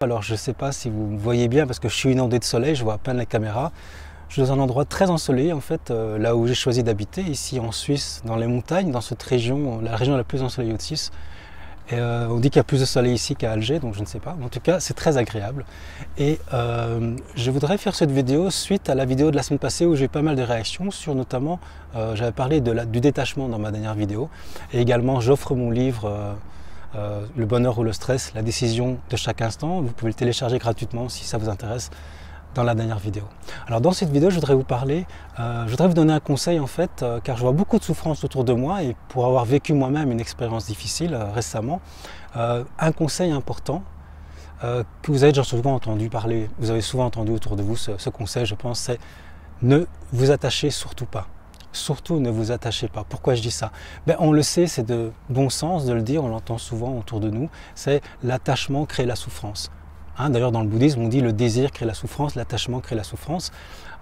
Alors je ne sais pas si vous me voyez bien parce que je suis inondé de soleil, je vois à peine la caméra. Je suis dans un endroit très ensoleillé en fait, là où j'ai choisi d'habiter, ici en Suisse, dans les montagnes, dans cette région, la région la plus ensoleillée de Suisse. Et on dit qu'il y a plus de soleil ici qu'à Alger, donc je ne sais pas. En tout cas, c'est très agréable. Et je voudrais faire cette vidéo suite à la vidéo de la semaine passée où j'ai eu pas mal de réactions sur notamment, j'avais parlé du détachement dans ma dernière vidéo. Et également, j'offre mon livre Le bonheur ou le stress, la décision de chaque instant. Vous pouvez le télécharger gratuitement si ça vous intéresse dans la dernière vidéo. Alors dans cette vidéo, je voudrais vous parler, je voudrais vous donner un conseil en fait, car je vois beaucoup de souffrance autour de moi et pour avoir vécu moi-même une expérience difficile récemment, un conseil important que vous avez déjà souvent entendu parler, vous avez souvent entendu autour de vous ce conseil, je pense, c'est ne vous attachez surtout pas. Surtout ne vous attachez pas. Pourquoi je dis ça? On le sait, c'est de bon sens de le dire, on l'entend souvent autour de nous, c'est l'attachement crée la souffrance. D'ailleurs, dans le bouddhisme, on dit le désir crée la souffrance, l'attachement crée la souffrance.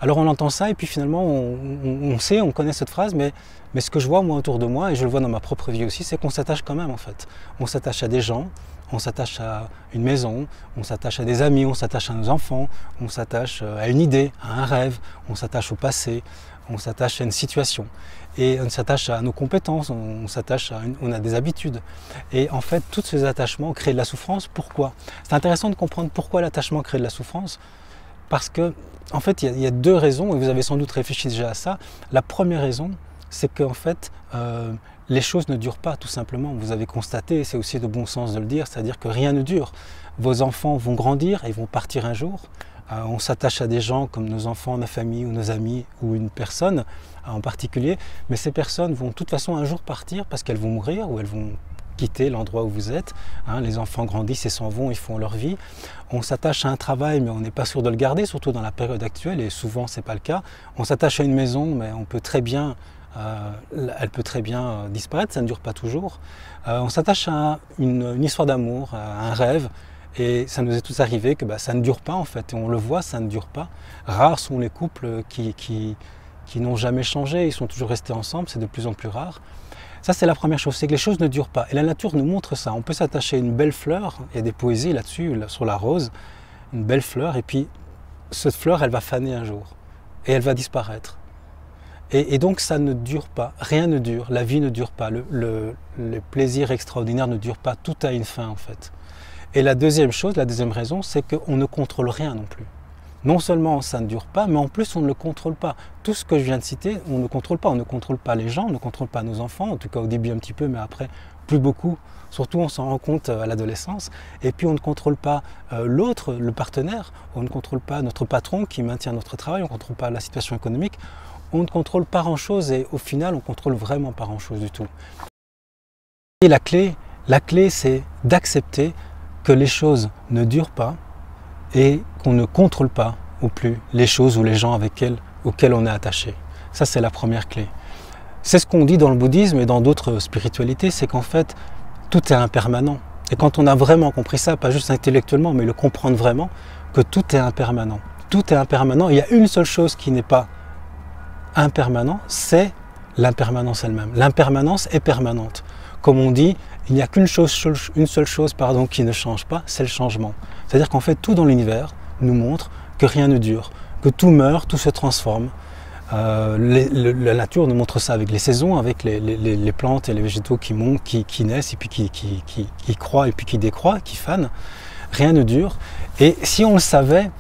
Alors on entend ça et puis finalement on sait, on connaît cette phrase, mais ce que je vois moi autour de moi, et je le vois dans ma propre vie aussi, c'est qu'on s'attache quand même en fait. On s'attache à des gens, on s'attache à une maison, on s'attache à des amis, on s'attache à nos enfants, on s'attache à une idée, à un rêve, on s'attache au passé, on s'attache à une situation. Et on s'attache à nos compétences, on a des habitudes. Et en fait, tous ces attachements créent de la souffrance. Pourquoi? C'est intéressant de comprendre pourquoi l'attachement crée de la souffrance. Parce que, en fait, il y a deux raisons, et vous avez sans doute réfléchi déjà à ça. La première raison, c'est qu'en fait, les choses ne durent pas, tout simplement. Vous avez constaté, c'est aussi de bon sens de le dire, c'est-à-dire que rien ne dure. Vos enfants vont grandir et vont partir un jour. On s'attache à des gens comme nos enfants, nos familles ou nos amis ou une personne en particulier, mais ces personnes vont de toute façon un jour partir parce qu'elles vont mourir ou elles vont quitter l'endroit où vous êtes. Les enfants grandissent et s'en vont, ils font leur vie. On s'attache à un travail mais on n'est pas sûr de le garder, surtout dans la période actuelle et souvent c'est pas le cas. On s'attache à une maison mais on peut très bien elle peut très bien disparaître, ça ne dure pas toujours. On s'attache à une histoire d'amour, à un rêve. Et ça nous est tous arrivé que ça ne dure pas en fait, et on le voit, ça ne dure pas. Rares sont les couples qui n'ont jamais changé, ils sont toujours restés ensemble, c'est de plus en plus rare. Ça c'est la première chose, c'est que les choses ne durent pas. Et la nature nous montre ça, on peut s'attacher à une belle fleur, il y a des poésies là-dessus, sur la rose, une belle fleur, et puis cette fleur elle va faner un jour, et elle va disparaître. Et donc ça ne dure pas, rien ne dure, la vie ne dure pas, le plaisir extraordinaire ne dure pas, tout a une fin en fait. Et la deuxième chose, la deuxième raison, c'est qu'on ne contrôle rien non plus. Non seulement ça ne dure pas, mais en plus on ne le contrôle pas. Tout ce que je viens de citer, on ne contrôle pas. On ne contrôle pas les gens, on ne contrôle pas nos enfants, en tout cas au début un petit peu, mais après plus beaucoup. Surtout on s'en rend compte à l'adolescence. Et puis on ne contrôle pas l'autre, le partenaire, on ne contrôle pas notre patron qui maintient notre travail, on ne contrôle pas la situation économique. On ne contrôle pas grand-chose et au final on ne contrôle vraiment pas grand-chose du tout. Et la clé c'est d'accepter que les choses ne durent pas et qu'on ne contrôle pas au plus les choses ou les gens auxquels on est attaché. Ça, c'est la première clé. C'est ce qu'on dit dans le bouddhisme et dans d'autres spiritualités, c'est qu'en fait, tout est impermanent. Et quand on a vraiment compris ça, pas juste intellectuellement, mais le comprendre vraiment, que tout est impermanent. Tout est impermanent. Il y a une seule chose qui n'est pas impermanent, c'est l'impermanence elle-même. L'impermanence est permanente. Comme on dit, il n'y a une seule chose qui ne change pas, c'est le changement. C'est-à-dire qu'en fait, tout dans l'univers nous montre que rien ne dure, que tout meurt, tout se transforme. La nature nous montre ça avec les saisons, avec les plantes et les végétaux qui montent, qui naissent, et puis qui croient, et puis qui décroît, qui fanent. Rien ne dure. Et si on le savait,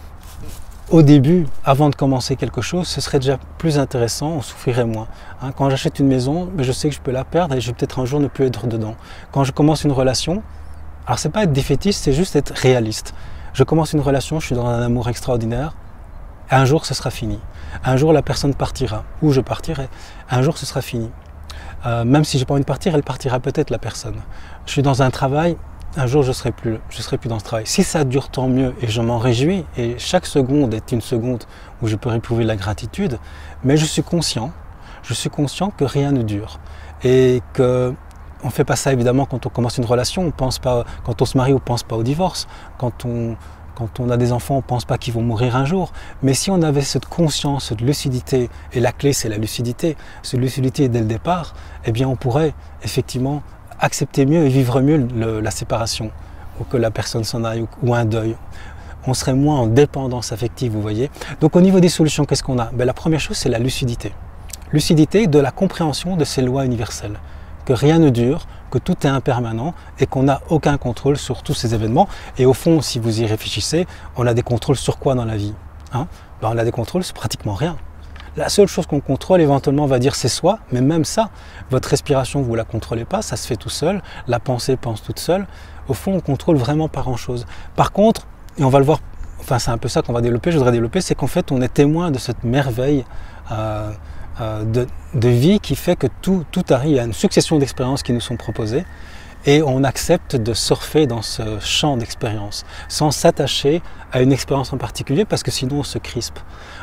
au début, avant de commencer quelque chose, ce serait déjà plus intéressant, on souffrirait moins. Quand j'achète une maison, je sais que je peux la perdre et je vais peut-être un jour ne plus être dedans. Quand je commence une relation, alors c'est pas être défaitiste, c'est juste être réaliste. Je commence une relation, je suis dans un amour extraordinaire, et un jour ce sera fini. Un jour la personne partira, ou je partirai. Un jour ce sera fini. Même si j'ai pas envie de partir, elle partira peut-être la personne. Je suis dans un travail, un jour je serai plus dans ce travail. Si ça dure, tant mieux et je m'en réjouis et chaque seconde est une seconde où je peux éprouver la gratitude, mais je suis conscient que rien ne dure et que on fait pas ça évidemment quand on commence une relation, on pense pas, quand on se marie on pense pas au divorce, quand on a des enfants on pense pas qu'ils vont mourir un jour, mais si on avait cette conscience, cette lucidité, et la clé c'est la lucidité, cette lucidité dès le départ, eh bien on pourrait effectivement accepter mieux et vivre mieux la séparation. ou que la personne s'en aille, ou un deuil. On serait moins en dépendance affective, vous voyez. Donc au niveau des solutions, qu'est-ce qu'on a? Ben, la première chose, c'est la lucidité. Lucidité de la compréhension de ces lois universelles. Que rien ne dure, que tout est impermanent et qu'on n'a aucun contrôle sur tous ces événements. Et au fond, si vous y réfléchissez, on a des contrôles sur quoi dans la vie, hein? Ben, on a des contrôles sur pratiquement rien. La seule chose qu'on contrôle éventuellement, on va dire, c'est soi, mais même ça, votre respiration, vous ne la contrôlez pas, ça se fait tout seul, la pensée pense toute seule. Au fond, on contrôle vraiment pas grand-chose. Par contre, et on va le voir, enfin c'est un peu ça qu'on va développer, je voudrais développer, c'est qu'en fait, on est témoin de cette merveille de vie qui fait que tout arrive, il y a une succession d'expériences qui nous sont proposées et on accepte de surfer dans ce champ d'expérience sans s'attacher à une expérience en particulier parce que sinon on se crispe.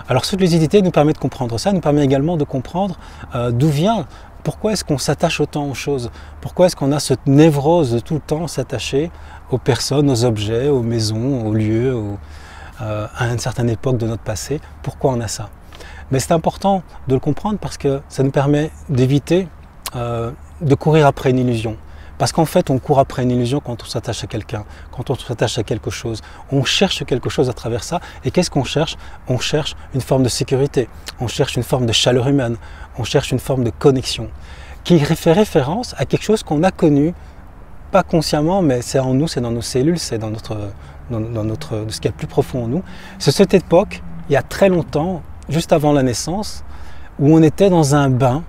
Alors cette lucidité nous permet de comprendre ça, nous permet également de comprendre d'où vient, pourquoi est-ce qu'on s'attache autant aux choses, pourquoi est-ce qu'on a cette névrose de tout le temps s'attacher aux personnes, aux objets, aux maisons, aux lieux, à une certaine époque de notre passé, pourquoi on a ça. Mais c'est important de le comprendre parce que ça nous permet d'éviter de courir après une illusion. Parce qu'en fait, on court après une illusion quand on s'attache à quelqu'un, quand on s'attache à quelque chose. On cherche quelque chose à travers ça. Et qu'est-ce qu'on cherche? On cherche une forme de sécurité, on cherche une forme de chaleur humaine, on cherche une forme de connexion qui fait référence à quelque chose qu'on a connu, pas consciemment, mais c'est en nous, c'est dans nos cellules, c'est dans ce qu'il y a de plus profond en nous. C'est cette époque, il y a très longtemps, juste avant la naissance, où on était dans un bain,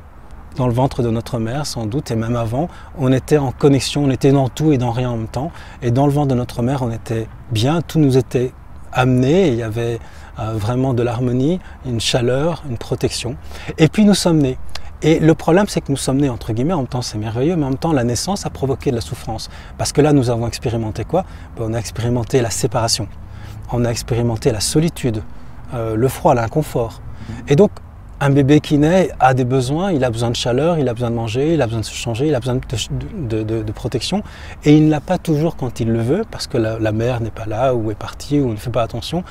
dans le ventre de notre mère sans doute, et même avant, on était en connexion, on était dans tout et dans rien en même temps, et dans le ventre de notre mère, on était bien, tout nous était amené, et il y avait vraiment de l'harmonie, une chaleur, une protection, et puis nous sommes nés. Et le problème, c'est que nous sommes nés, entre guillemets, en même temps c'est merveilleux, mais en même temps la naissance a provoqué de la souffrance, parce que là nous avons expérimenté quoi? On a expérimenté la séparation, on a expérimenté la solitude, le froid, l'inconfort, et donc un bébé qui naît a des besoins, il a besoin de chaleur, il a besoin de manger, il a besoin de se changer, il a besoin de protection. Et il ne l'a pas toujours quand il le veut, parce que la mère n'est pas là, ou est partie, ou ne fait pas attention.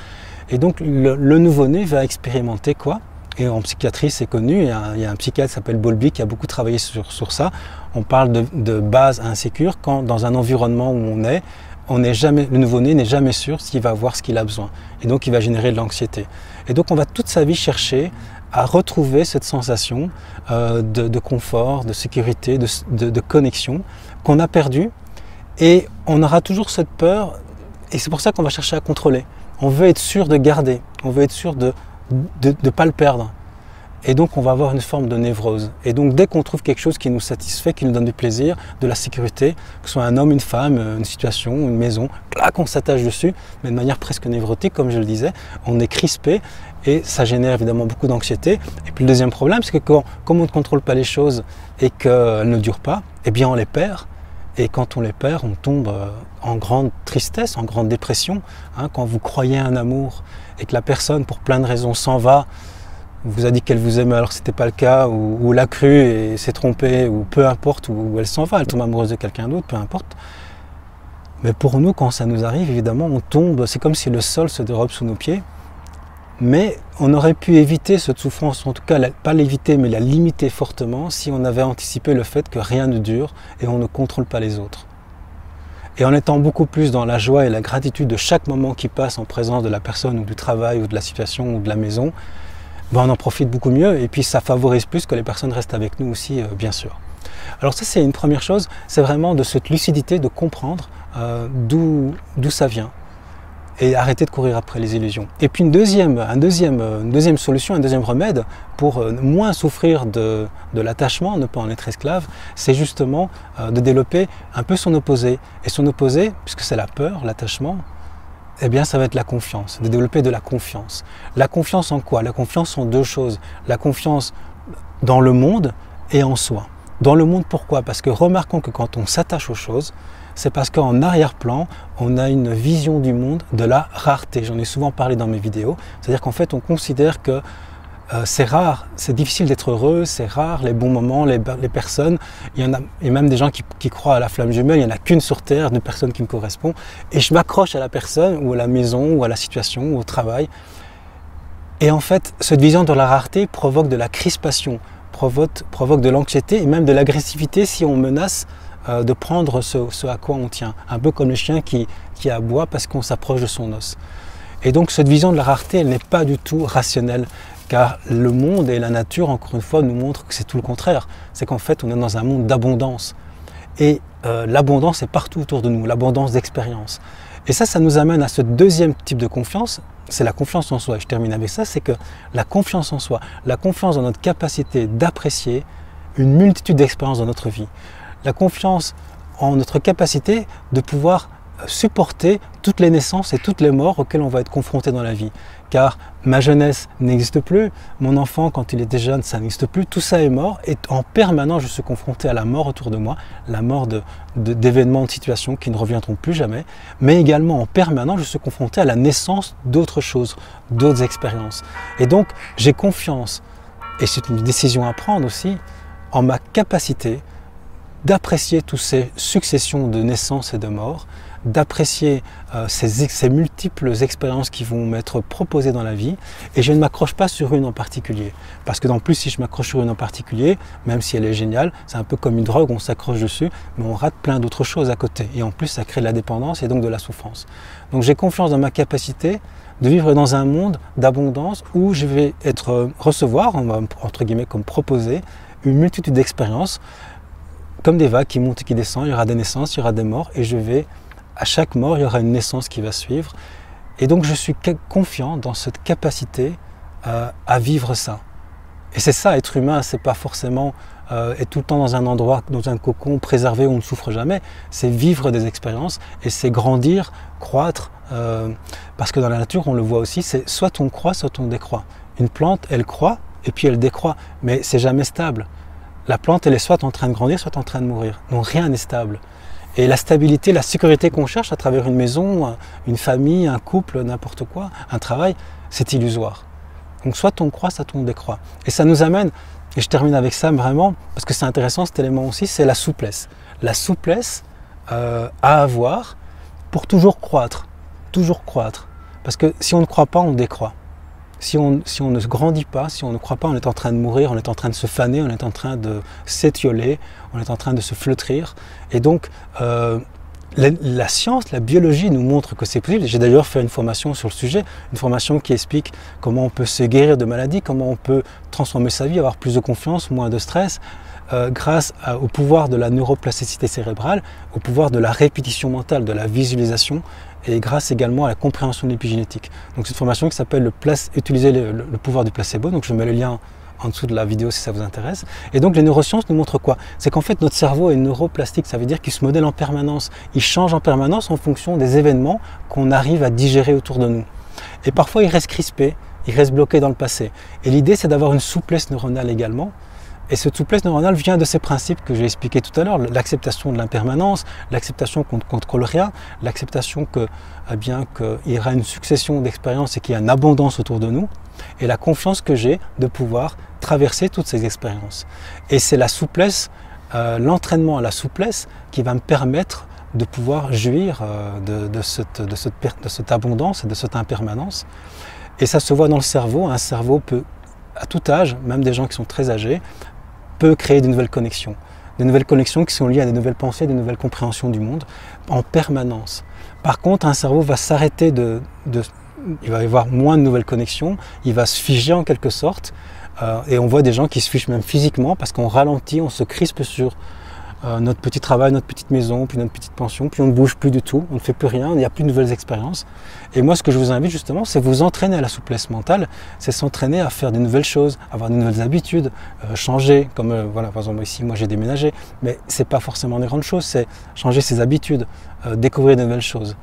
Et donc le nouveau-né va expérimenter quoi? Et en psychiatrie, c'est connu, il y a un psychiatre qui s'appelle Bowlby qui a beaucoup travaillé sur ça. On parle de base insécure, quand dans un environnement où le nouveau-né n'est jamais sûr s'il va avoir ce qu'il a besoin. Et donc il va générer de l'anxiété. Et donc on va toute sa vie chercher à retrouver cette sensation de confort, de sécurité, de connexion qu'on a perdue. Et on aura toujours cette peur, et c'est pour ça qu'on va chercher à contrôler. On veut être sûr de garder, on veut être sûr de ne pas le perdre. Et donc on va avoir une forme de névrose. Et donc dès qu'on trouve quelque chose qui nous satisfait, qui nous donne du plaisir, de la sécurité, que ce soit un homme, une femme, une situation, une maison, clac, on s'attache dessus, mais de manière presque névrotique, comme je le disais, on est crispé et ça génère évidemment beaucoup d'anxiété. Et puis le deuxième problème, c'est que comme on ne contrôle pas les choses et qu'elles ne durent pas, eh bien on les perd. Et quand on les perd, on tombe en grande tristesse, en grande dépression. Hein, quand vous croyez à un amour et que la personne, pour plein de raisons, s'en va, vous a dit qu'elle vous aimait alors que ce n'était pas le cas, ou l'a cru et s'est trompée, ou peu importe, où elle s'en va, elle tombe amoureuse de quelqu'un d'autre, peu importe. Mais pour nous, quand ça nous arrive, évidemment, on tombe, c'est comme si le sol se dérobe sous nos pieds. Mais on aurait pu éviter cette souffrance, en tout cas, pas l'éviter, mais la limiter fortement, si on avait anticipé le fait que rien ne dure et on ne contrôle pas les autres. Et en étant beaucoup plus dans la joie et la gratitude de chaque moment qui passe en présence de la personne, ou du travail, ou de la situation, ou de la maison, on en profite beaucoup mieux et puis ça favorise plus que les personnes restent avec nous aussi, bien sûr. Alors ça, c'est une première chose, c'est vraiment de cette lucidité, de comprendre d'où ça vient et arrêter de courir après les illusions. Et puis une deuxième solution, un deuxième remède pour moins souffrir de l'attachement, ne pas en être esclave, c'est justement de développer un peu son opposé. Et son opposé, puisque c'est la peur, l'attachement, eh bien ça va être la confiance, de développer de la confiance. La confiance en quoi? La confiance en deux choses. La confiance dans le monde et en soi. Dans le monde, pourquoi? Parce que remarquons que quand on s'attache aux choses, c'est parce qu'en arrière-plan, on a une vision du monde de la rareté. J'en ai souvent parlé dans mes vidéos. C'est-à-dire qu'en fait, on considère que c'est rare, c'est difficile d'être heureux, c'est rare les bons moments, les personnes. Il y a même des gens qui croient à la flamme jumelle, il n'y en a qu'une sur Terre de personnes qui me correspondent. Et je m'accroche à la personne, ou à la maison, ou à la situation, ou au travail. Et en fait, cette vision de la rareté provoque de la crispation, provoque de l'anxiété et même de l'agressivité si on menace de prendre ce à quoi on tient. Un peu comme le chien qui aboie parce qu'on s'approche de son os. Et donc cette vision de la rareté, elle n'est pas du tout rationnelle, car le monde et la nature, encore une fois, nous montrent que c'est tout le contraire. C'est qu'en fait, on est dans un monde d'abondance. Et l'abondance est partout autour de nous, l'abondance d'expérience. Et ça nous amène à ce deuxième type de confiance, c'est la confiance en soi. Et je termine avec ça, c'est que la confiance en soi, la confiance dans notre capacité d'apprécier une multitude d'expériences dans notre vie. La confiance en notre capacité de pouvoir supporter toutes les naissances et toutes les morts auxquelles on va être confronté dans la vie. Car ma jeunesse n'existe plus, mon enfant quand il était jeune ça n'existe plus, tout ça est mort et en permanence je suis confronté à la mort autour de moi, la mort d'événements, de situations qui ne reviendront plus jamais, mais également en permanence je suis confronté à la naissance d'autres choses, d'autres expériences. Et donc j'ai confiance, et c'est une décision à prendre aussi, en ma capacité d'apprécier toutes ces successions de naissances et de morts, d'apprécier ces multiples expériences qui vont m'être proposées dans la vie, et je ne m'accroche pas sur une en particulier. Parce que en plus, si je m'accroche sur une en particulier, même si elle est géniale, c'est un peu comme une drogue, on s'accroche dessus, mais on rate plein d'autres choses à côté. Et en plus, ça crée de la dépendance et donc de la souffrance. Donc j'ai confiance dans ma capacité de vivre dans un monde d'abondance où je vais recevoir, on va entre guillemets comme proposer, une multitude d'expériences, comme des vagues qui montent et qui descendent, il y aura des naissances, il y aura des morts, et à chaque mort, il y aura une naissance qui va suivre. Et donc je suis confiant dans cette capacité à vivre ça. Et c'est ça, être humain, c'est pas forcément être tout le temps dans un endroit, dans un cocon préservé où on ne souffre jamais, c'est vivre des expériences et c'est grandir, croître, parce que dans la nature, on le voit aussi, c'est soit on croît, soit on décroît. Une plante, elle croît et puis elle décroît, mais c'est jamais stable. La plante, elle est soit en train de grandir, soit en train de mourir. Donc rien n'est stable. Et la stabilité, la sécurité qu'on cherche à travers une maison, une famille, un couple, n'importe quoi, un travail, c'est illusoire. Donc soit on croît, soit on décroît. Et ça nous amène, et je termine avec ça vraiment, parce que c'est intéressant cet élément aussi, c'est la souplesse. La souplesse à avoir pour toujours croître. Toujours croître. Parce que si on ne croit pas, on décroît. Si on ne se grandit pas, si on ne croit pas, on est en train de mourir, on est en train de se faner, on est en train de s'étioler, on est en train de se flétrir. Et donc, la science, la biologie nous montre que c'est possible. J'ai d'ailleurs fait une formation sur le sujet, une formation qui explique comment on peut se guérir de maladies, comment on peut transformer sa vie, avoir plus de confiance, moins de stress, grâce au pouvoir de la neuroplasticité cérébrale, au pouvoir de la répétition mentale, de la visualisation, et grâce également à la compréhension de l'épigénétique. Donc cette formation qui s'appelle Utiliser le pouvoir du placebo, donc je mets le lien en dessous de la vidéo si ça vous intéresse. Et donc les neurosciences nous montrent quoi? C'est qu'en fait notre cerveau est neuroplastique, ça veut dire qu'il se modèle en permanence, il change en permanence en fonction des événements qu'on arrive à digérer autour de nous. Et parfois il reste crispé, il reste bloqué dans le passé. Et l'idée c'est d'avoir une souplesse neuronale également. Et cette souplesse neuronale vient de ces principes que j'ai expliqués tout à l'heure, l'acceptation de l'impermanence, l'acceptation qu'on ne contrôle rien, l'acceptation qu'il y aura une succession d'expériences et qu'il y a une abondance autour de nous, et la confiance que j'ai de pouvoir traverser toutes ces expériences. Et c'est la souplesse, l'entraînement à la souplesse qui va me permettre de pouvoir jouir de cette abondance et de cette impermanence. Et ça se voit dans le cerveau, un cerveau peut, à tout âge, même des gens qui sont très âgés, peut créer de nouvelles connexions. Des nouvelles connexions qui sont liées à des nouvelles pensées, des nouvelles compréhensions du monde en permanence. Par contre, un cerveau va s'arrêter il va y avoir moins de nouvelles connexions, il va se figer en quelque sorte, et on voit des gens qui se figent même physiquement parce qu'on ralentit, on se crispe sur notre petit travail, notre petite maison, puis notre petite pension, puis on ne bouge plus du tout, on ne fait plus rien, il n'y a plus de nouvelles expériences. Et moi, ce que je vous invite justement, c'est vous entraîner à la souplesse mentale, c'est s'entraîner à faire de nouvelles choses, avoir de nouvelles habitudes, changer, comme voilà, par exemple ici, moi j'ai déménagé, mais c'est pas forcément des grandes choses, c'est changer ses habitudes, découvrir de nouvelles choses.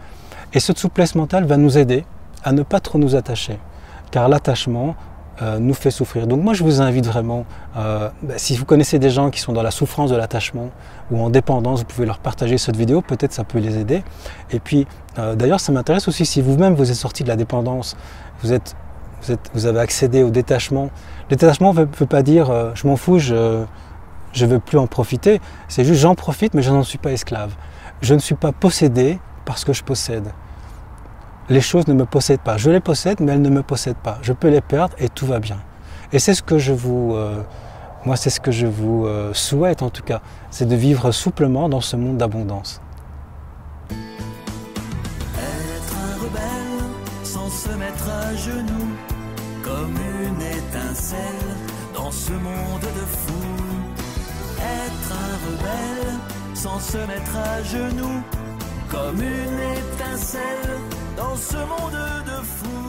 Et cette souplesse mentale va nous aider à ne pas trop nous attacher, car l'attachement nous fait souffrir. Donc moi je vous invite vraiment, si vous connaissez des gens qui sont dans la souffrance de l'attachement ou en dépendance, vous pouvez leur partager cette vidéo, peut-être ça peut les aider. Et puis d'ailleurs ça m'intéresse aussi si vous-même vous êtes sorti de la dépendance, vous avez accédé au détachement. Le détachement ne veut pas dire je m'en fous, je ne veux plus en profiter, c'est juste j'en profite mais je n'en suis pas esclave. Je ne suis pas possédé parce que je possède. Les choses ne me possèdent pas. Je les possède, mais elles ne me possèdent pas. Je peux les perdre et tout va bien. Et c'est ce que je vous Moi, c'est ce que je vous souhaite en tout cas, c'est de vivre souplement dans ce monde d'abondance. Être un rebelle sans se mettre à genoux, comme une étincelle dans ce monde de fous. Être un rebelle sans se mettre à genoux, comme une étincelle dans ce monde de fous.